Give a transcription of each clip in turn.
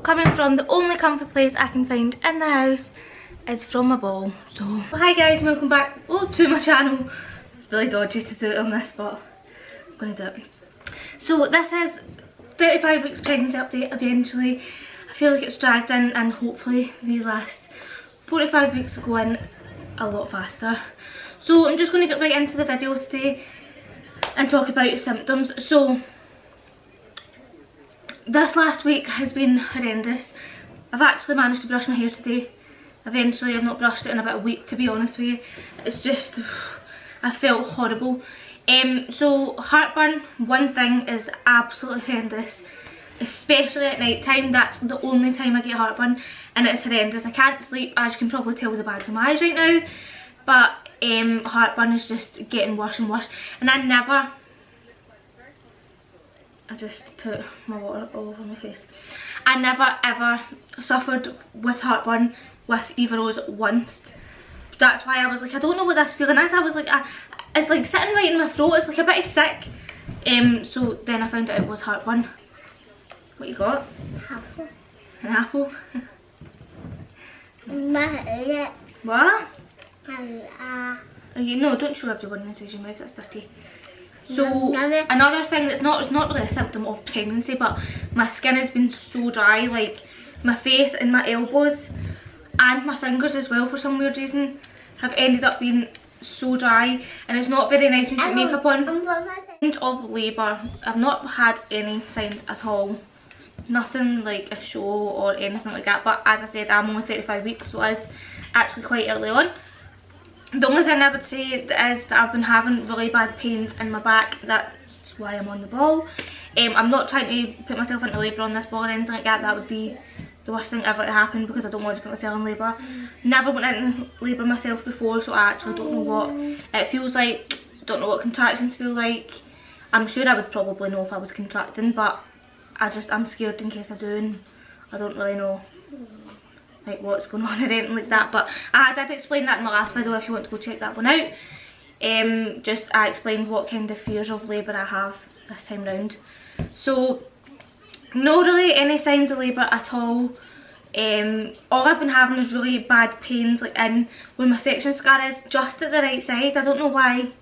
coming from the only comfy place I can find in the house is from a ball. So hi guys, welcome back to my channel. Really dodgy to do it on this, but I'm gonna do it. So this is 35 weeks pregnancy update eventually. I feel like it's dragged in and hopefully the last 45 weeks will go in a lot faster. So I'm just going to get right into the video today and talk about symptoms. So this last week has been horrendous. I've actually managed to brush my hair today. Eventually, I've not brushed it in about a week, to be honest with you. It's just, I felt horrible. So heartburn, one thing, is absolutely horrendous. Especially at night time. That's the only time I get heartburn, and it's horrendous. I can't sleep, as you can probably tell with the bags in my eyes right now. But heartburn is just getting worse and worse. And I just put my water all over my face. I never ever suffered with heartburn with either of those once. That's why I was like, I don't know what this feeling is. I was like, it's like sitting right in my throat. It's like a bit sick. So then I found out it was heartburn. What you got? Apple. An apple. What? No, don't show everyone inside your mouth. That's dirty. So another thing that's not really a symptom of pregnancy, but my skin has been so dry, like my face and my elbows and my fingers as well, for some weird reason, have ended up being so dry, and it's not very nice when you put makeup on. Signs of labour, I've not had any signs at all, nothing like a show or anything like that, but as I said, I'm only 35 weeks, so it's actually quite early on. The only thing I would say is that I've been having really bad pains in my back. That's why I'm on the ball. I'm not trying to put myself into labour on this ball or anything like that. That would be the worst thing ever to happen, because I don't want to put myself in labour. Never went into labour myself before, so I actually don't know what it feels like. Don't know what contractions feel like. I'm sure I would probably know if I was contracting, but I'm scared in case I do, and I don't really know like what's going on or anything like that. But I did explain that in my last video if you want to go check that one out. I explained what kind of fears of labour I have this time round. So not really any signs of labour at all. All I've been having is really bad pains like in where my section scar is, just at the right side. I don't know why.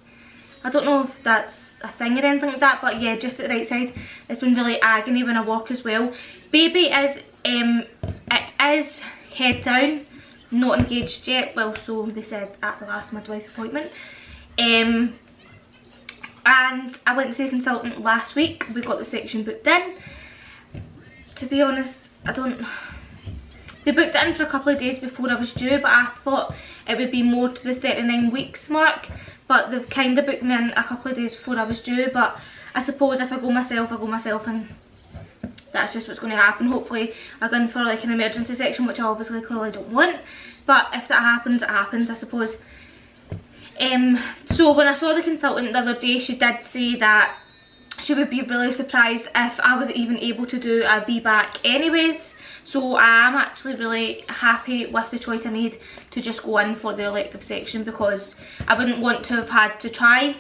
I don't know if that's a thing or anything like that, but yeah, just at the right side. It's been really agony when I walk as well. Baby is it is head down, not engaged yet. Well, so they said at the last midwife appointment. And I went to see a consultant last week. We got the section booked in. To be honest, they booked it in for a couple of days before I was due, but I thought it would be more to the 39 weeks mark, but they've kind of booked me in a couple of days before I was due. But I suppose if I go myself, I go myself, and that's just what's going to happen. Hopefully I go in for like an emergency section, which I obviously clearly don't want, but if that happens, it happens, I suppose. So when I saw the consultant the other day, she did say that she would be really surprised if I was even able to do a VBAC anyways. So I am actually really happy with the choice I made to just go in for the elective section, because I wouldn't want to have had to try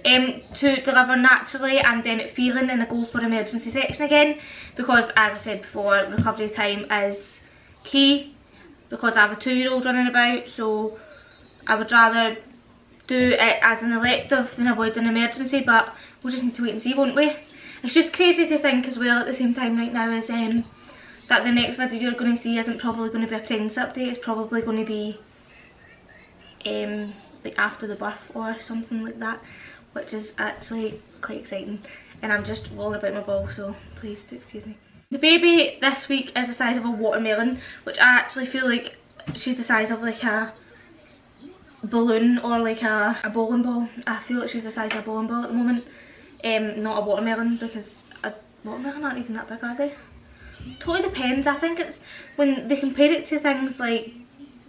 to deliver naturally and then it failing and I go for emergency section again, because as I said before, recovery time is key, because I have a 2-year-old running about. So I would rather do it as an elective than avoid an emergency, but we'll just need to wait and see, won't we? It's just crazy to think as well at the same time right now is that the next video you're going to see isn't probably going to be a pregnancy update. It's probably going to be like after the birth or something like that, which is actually quite exciting, and I'm just rolling about my ball, so please excuse me. The baby this week is the size of a watermelon, which I actually feel like she's the size of like a balloon or like a bowling ball. I feel like she's the size of a bowling ball at the moment, not a watermelon, because a watermelon aren't even that big, are they? Totally depends. I think it's when they compare it to things like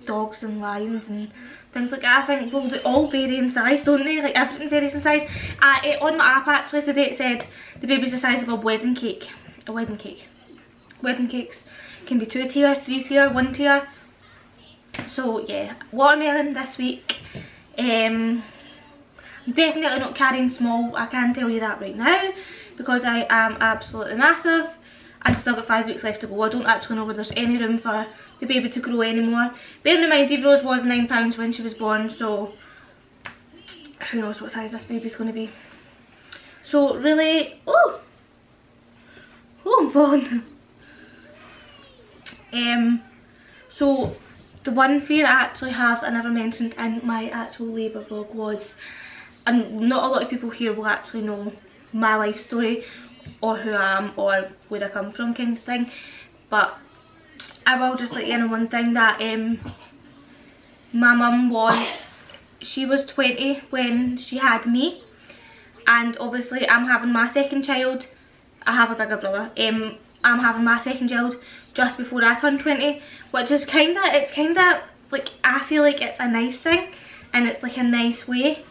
dogs and lions and things like that, I think, well, they all vary in size, don't they? Like everything varies in size. On my app actually today it said the baby's the size of a wedding cake. A wedding cake. Wedding cakes can be 2-tier, 3-tier, 1-tier. So yeah, watermelon this week. I'm definitely not carrying small, I can tell you that right now, because I am absolutely massive. and still got 5 weeks left to go. I don't actually know whether there's any room for the baby to grow anymore. Bearing in mind Eve Rose was £9 when she was born, so who knows what size this baby's going to be. So really, oh I'm falling. So the one fear I actually have that I never mentioned in my actual labour vlog was, and not a lot of people here will actually know my life story or who I am or where I come from kind of thing, but I will just let you know one thing, that my mum she was 20 when she had me, and obviously I'm having my second child. I have a bigger brother. I'm having my second child just before I turn 20, which is it's kinda like, I feel like it's a nice thing and it's like a nice way,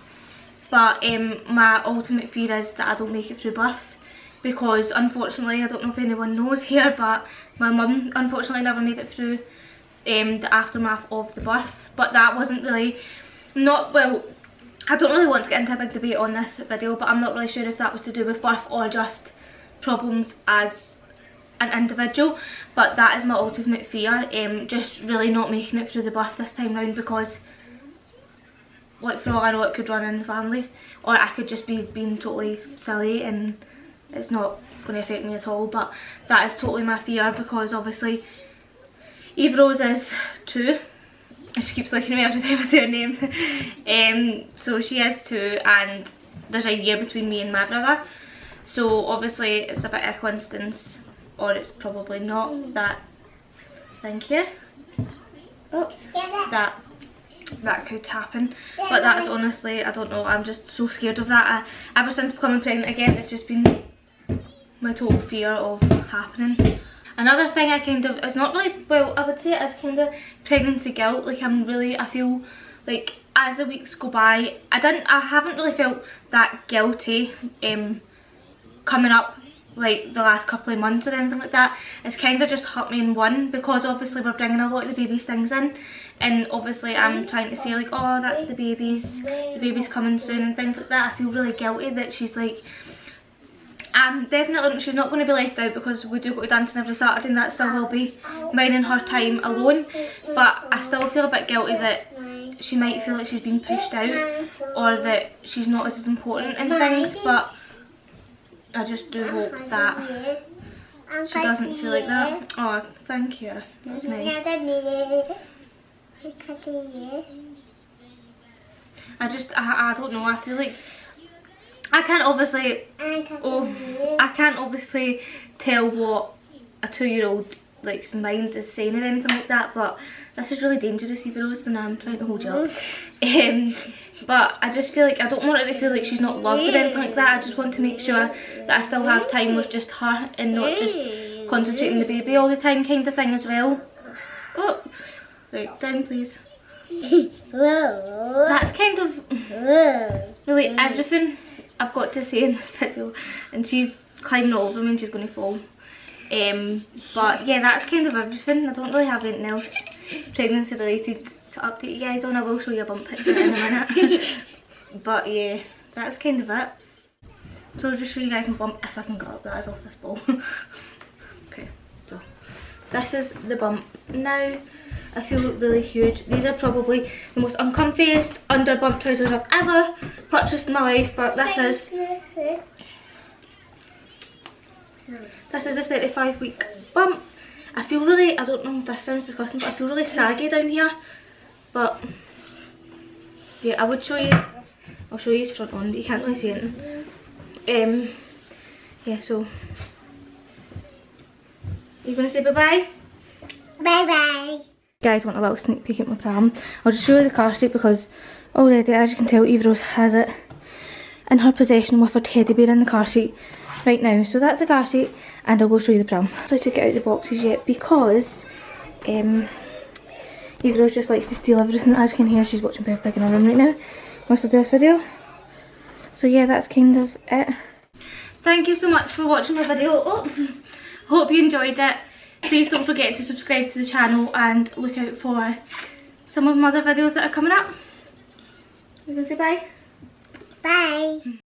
but my ultimate fear is that I don't make it through birth, because unfortunately, I don't know if anyone knows here, but my mum unfortunately never made it through the aftermath of the birth. But that wasn't really, well, I don't really want to get into a big debate on this video, but I'm not really sure if that was to do with birth or just problems as an individual, but that is my ultimate fear, just really not making it through the birth this time round, because like, for all I know, it could run in the family, or I could just be being totally silly and it's not going to affect me at all. But that is totally my fear, because obviously Eve Rose is 2, and she keeps looking at me every time I say her name. So she is 2, and there's a year between me and my brother, so obviously it's a bit of a coincidence, or it's probably not, that, thank you, oops, that could happen. But that is honestly, I don't know, I'm just so scared of that. Ever since becoming pregnant again, it's just been my total fear of happening. Another thing I it's not really, well, I would say it's kind of pregnancy guilt. Like, I feel like as the weeks go by, I haven't really felt that guilty coming up like the last couple of months or anything like that. It's kind of just hurt me in one, because obviously we're bringing a lot of the baby's things in, and obviously I'm trying to say like, oh, that's the baby's coming soon and things like that. I feel really guilty that she's like, definitely she's not going to be left out, because we do go to dancing every Saturday and that still will be mine and her time alone, but I still feel a bit guilty that she might feel like she's being pushed out, or that she's not as important in things. But I just do hope that she doesn't feel like that. Oh, thank you, that's nice. I don't know, I feel like I can't obviously tell what a 2-year-old like's mind is saying or anything like that, but this is really dangerous, Eve Rose, and I'm trying to hold you up. But I just feel like I don't want her to feel like she's not loved or anything like that. I just want to make sure that I still have time with just her and not just concentrating on the baby all the time kind of thing as well. Oh, right, down please. That's kind of really everything I've got to say in this video, and she's climbing over me and she's going to fall. But yeah, that's kind of everything. I don't really have anything else pregnancy related to update you guys on. I will show you a bump picture in a minute. But yeah, that's kind of it. So I'll just show you guys my bump if I can get up. That is off this ball. Okay, so this is the bump now. I feel really huge. These are probably the most uncomfiest under bump trousers I've ever purchased in my life, but this is a 35-week bump. I feel really, I don't know if this sounds disgusting, but I feel really saggy down here. But yeah, I would show you, I'll show you his front on, but you can't really see it. Yeah, so are you going to say bye-bye? Bye-bye. Guys, want a little sneak peek at my pram. I'll just show you the car seat, because already, as you can tell, Eve Rose has it in her possession with her teddy bear in the car seat right now. So that's the car seat, and I'll go show you the pram. So I took it out of the boxes yet, because Eve Rose just likes to steal everything. As you can hear, she's watching Peppa Pig in her room right now whilst I do this video. So yeah, that's kind of it. Thank you so much for watching my video. Oh, hope you enjoyed it. Please don't forget to subscribe to the channel and look out for some of my other videos that are coming up. You gonna say bye? Bye.